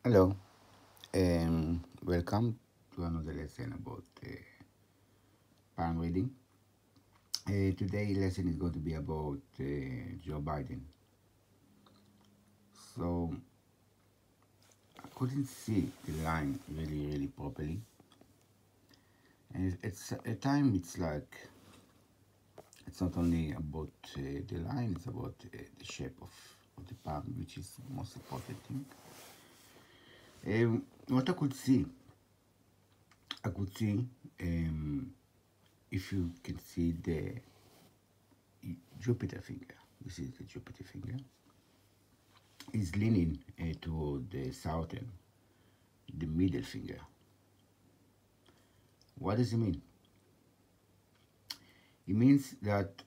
Hello, welcome to another lesson about palm reading. Today's lesson is going to be about Joe Biden. So I couldn't see the line really properly, and it's at time it's like it's not only about the line; it's about the shape of the palm, which is the most important thing. What I could see if you can see the Jupiter finger. This is the Jupiter finger. Is leaning toward the southern, the middle finger. What does it mean? It means that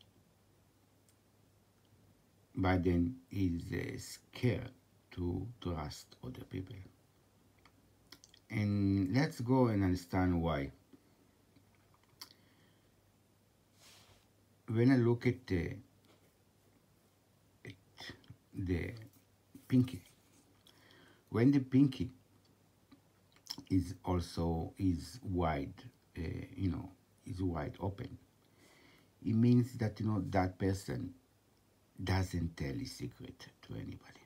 Biden is scared to trust other people. And let's go and understand why. When I look at the pinky, when the pinky is also is wide, uh, is wide open, it means that that person doesn't tell his secret to anybody.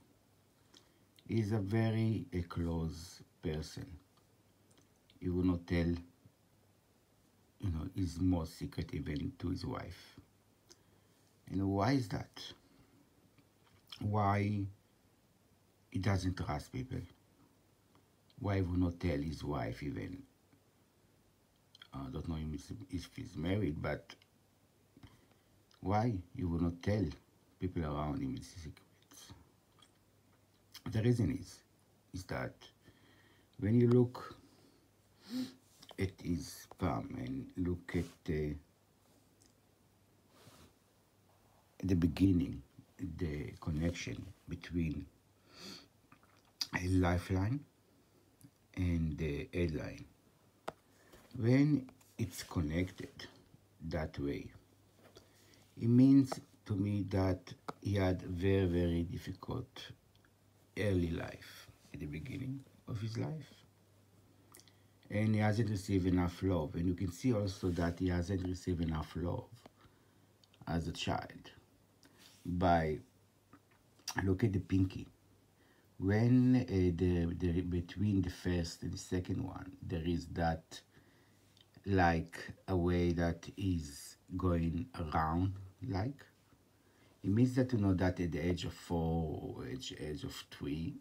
He's a very close person. He will not tell his most secret even to his wife. And why is that? Why he doesn't trust people? Why he will not tell his wife even? I don't know if he's married, but why he will not tell people around him his secrets? The reason is that when you look at his palm and look at the beginning, the connection between a lifeline and the headline, when it's connected that way, it means to me that he had very difficult early life at the beginning of his life, and he hasn't received enough love. And you can see also that he hasn't received enough love as a child. By look at the pinky, when the between the first and the second one there is that like a way that is going around, like it means that that at the age of 4 or age of 3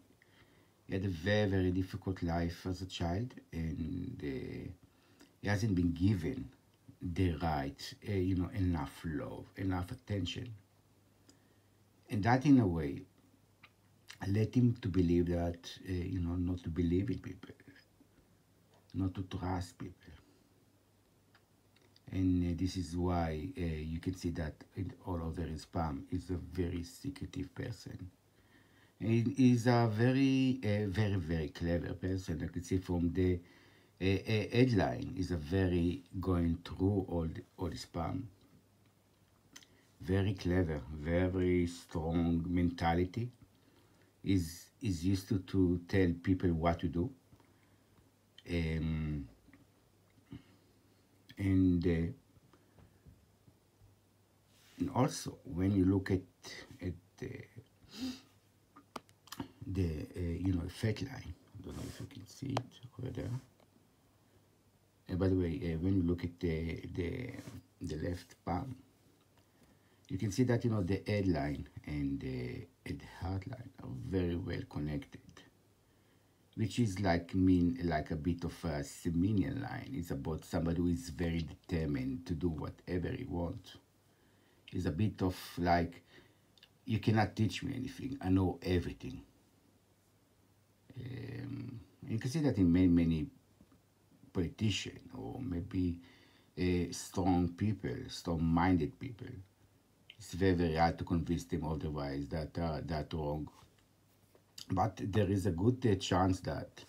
he had a very difficult life as a child, and he hasn't been given the right enough love, enough attention, and that in a way led him to believe that not to believe in people, not to trust people. And this is why you can see that all over his palm is a very secretive person. And he's a very clever person. I could see from the headline, is a very going through all his palm. Very clever, very strong mentality. Is used to tell people what to do. And also when you look at the fat line, I don't know if you can see it over there. And by the way, when you look at the left palm, you can see that the headline and the heart line are very well connected, which is like a bit of a Seminian line. It's about somebody who is very determined to do whatever he wants. It's a bit of like, you cannot teach me anything. I know everything. You can see that in many politicians, or maybe strong people, strong-minded people. It's very hard to convince them otherwise that wrong. But there is a good chance that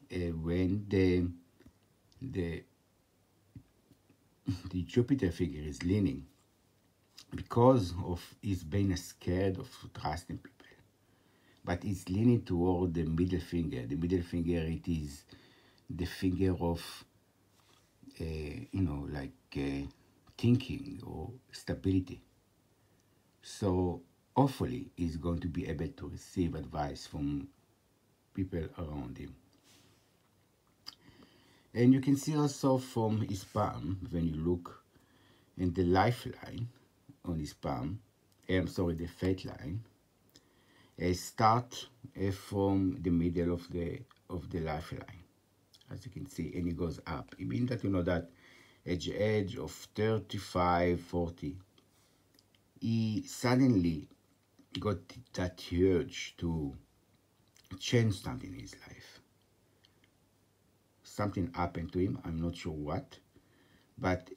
when the the Jupiter figure is leaning, because of his being scared of trusting people, but it's leaning toward the middle finger. The middle finger, it is the finger of, like thinking or stability. So hopefully he's going to be able to receive advice from people around him. And you can see also from his palm, when you look in the lifeline on his palm, I'm sorry, the fate line, start from the middle of the lifeline, as you can see, and it goes up. It means that that at the age of 35, 40, he suddenly got that urge to change something in his life. Something happened to him, I'm not sure what, but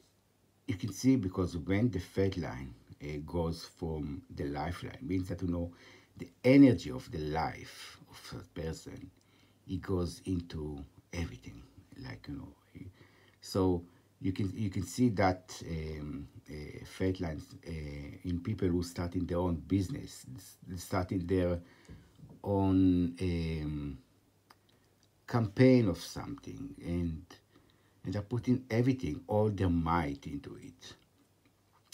you can see, because when the fate line goes from the lifeline, means that the energy of the life of a person, it goes into everything, like so you can see that fate lines in people who starting their own business, starting their own campaign of something, and they're putting everything, all their might into it.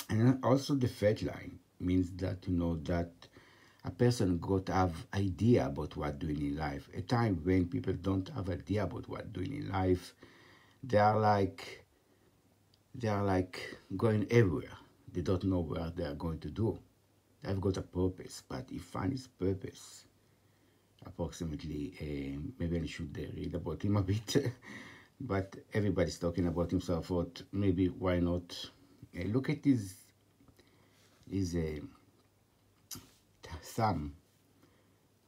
And then also the fate line means that that a person got to have idea about what doing in life. A time when people don't have idea about what doing in life, they are like going everywhere. They don't know what they are going to do. They've got a purpose, but he find his purpose approximately. Maybe I should read about him a bit. But everybody's talking about himself. But maybe why not look at his thumb.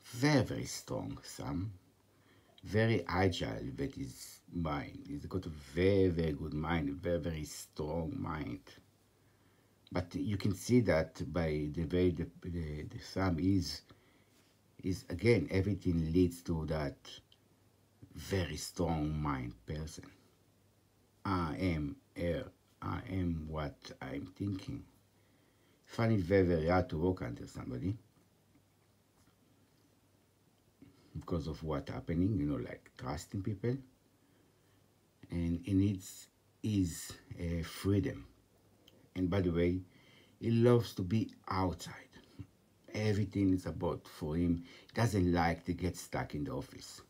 Very, very strong thumb. Very agile with his mind. He's got a very, very good mind. A very, very strong mind. But you can see that by the way the thumb is again, everything leads to that very strong mind person. I am air. I am what I'm thinking. Find it very, very hard to work under somebody because of what's happening, like trusting people. And he needs his freedom. And by the way, he loves to be outside. Everything is about for him. He doesn't like to get stuck in the office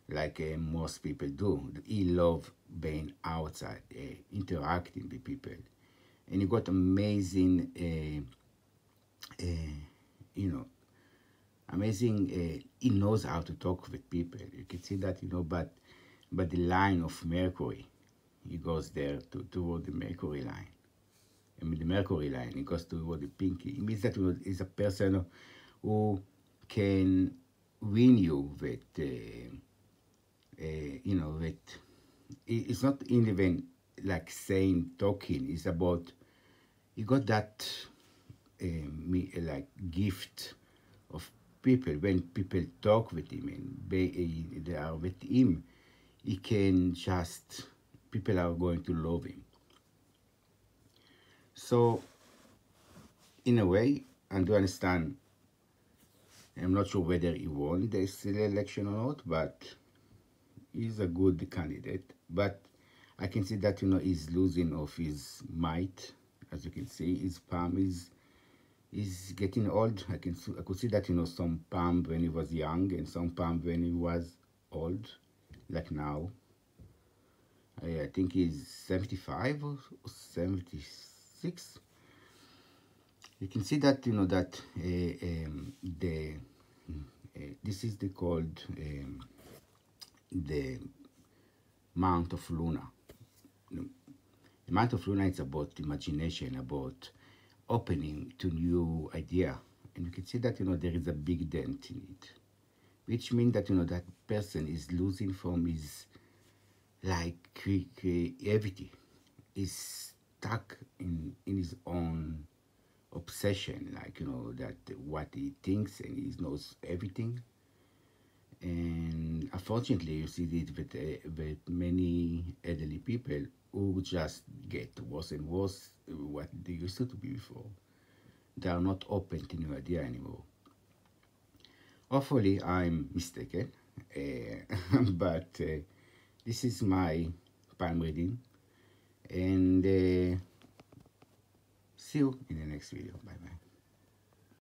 like most people do. He loves being outside, interacting with people. And he got amazing, amazing, he knows how to talk with people. You can see that, but the line of Mercury, he goes there toward the Mercury line. I mean, the Mercury line, it goes toward the pinky. It means that he's a person who can win you with, with, it's not even like saying, talking. It's about, you got that, like, gift of people. When people talk with him and they are with him, he can just, people are going to love him. So, in a way, I do understand. I'm not sure whether he won this election or not, but he's a good candidate. But I can see that he's losing of his might. As you can see, his palm is getting old. I could see that some palm when he was young and some palm when he was old, like now. I think he's 75 or 76. You can see that that the this is called the Mount of Luna. The Mount of Luna is about imagination, about opening to new idea, and you can see that there is a big dent in it, which means that that person is losing from his like creativity, is stuck in his own obsession, like that what he thinks and he knows everything. And unfortunately, you see it with many elderly people who just get worse and worse what they used to be before. They are not open to new idea anymore. Hopefully, I'm mistaken, but this is my palm reading, and see you in the next video. Bye bye.